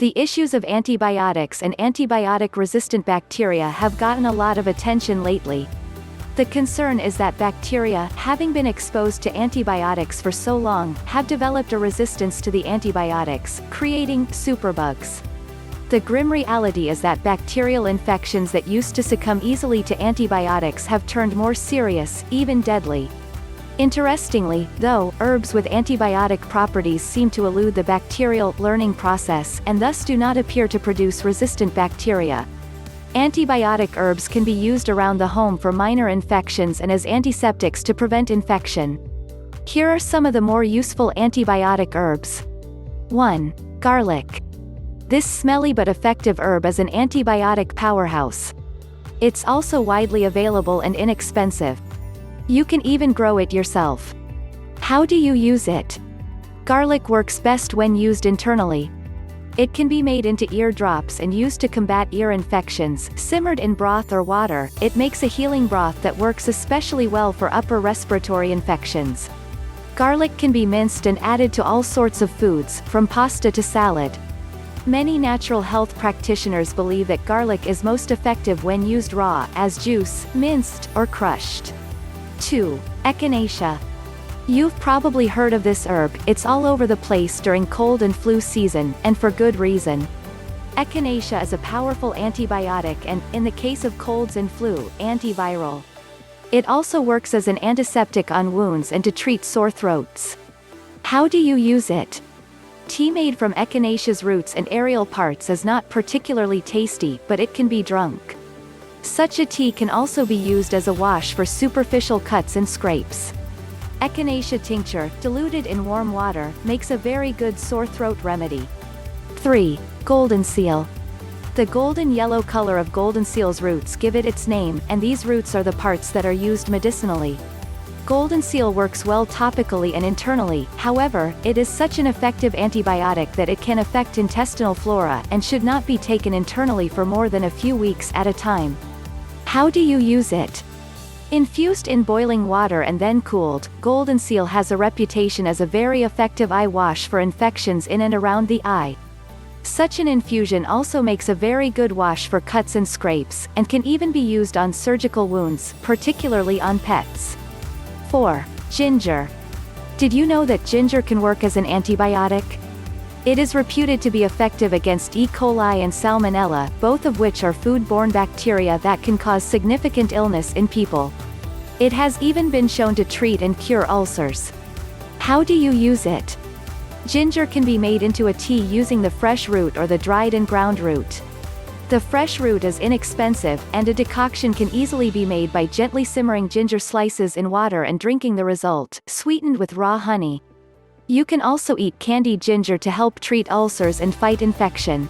The issues of antibiotics and antibiotic-resistant bacteria have gotten a lot of attention lately. The concern is that bacteria, having been exposed to antibiotics for so long, have developed a resistance to the antibiotics, creating superbugs. The grim reality is that bacterial infections that used to succumb easily to antibiotics have turned more serious, even deadly. Interestingly, though, herbs with antibiotic properties seem to elude the bacterial learning process and thus do not appear to produce resistant bacteria. Antibiotic herbs can be used around the home for minor infections and as antiseptics to prevent infection. Here are some of the more useful antibiotic herbs. 1. Garlic. This smelly but effective herb is an antibiotic powerhouse. It's also widely available and inexpensive. You can even grow it yourself. How do you use it? Garlic works best when used internally. It can be made into ear drops and used to combat ear infections. Simmered in broth or water, it makes a healing broth that works especially well for upper respiratory infections. Garlic can be minced and added to all sorts of foods, from pasta to salad. Many natural health practitioners believe that garlic is most effective when used raw, as juice, minced, or crushed. 2. Echinacea. You've probably heard of this herb. It's all over the place during cold and flu season, and for good reason. Echinacea is a powerful antibiotic and, in the case of colds and flu, antiviral. It also works as an antiseptic on wounds and to treat sore throats. How do you use it? Tea made from echinacea's roots and aerial parts is not particularly tasty, but it can be drunk. Such a tea can also be used as a wash for superficial cuts and scrapes. Echinacea tincture, diluted in warm water, makes a very good sore throat remedy. 3. Golden seal. The golden yellow color of golden seal's roots give it its name, and these roots are the parts that are used medicinally. Golden seal works well topically and internally, however, it is such an effective antibiotic that it can affect intestinal flora and should not be taken internally for more than a few weeks at a time. How do you use it? Infused in boiling water and then cooled, golden seal has a reputation as a very effective eye wash for infections in and around the eye. Such an infusion also makes a very good wash for cuts and scrapes, and can even be used on surgical wounds, particularly on pets. 4. Ginger. Did you know that ginger can work as an antibiotic? It is reputed to be effective against E. coli and Salmonella, both of which are food-borne bacteria that can cause significant illness in people. It has even been shown to treat and cure ulcers. How do you use it? Ginger can be made into a tea using the fresh root or the dried and ground root. The fresh root is inexpensive, and a decoction can easily be made by gently simmering ginger slices in water and drinking the result, sweetened with raw honey. You can also eat candied ginger to help treat ulcers and fight infection.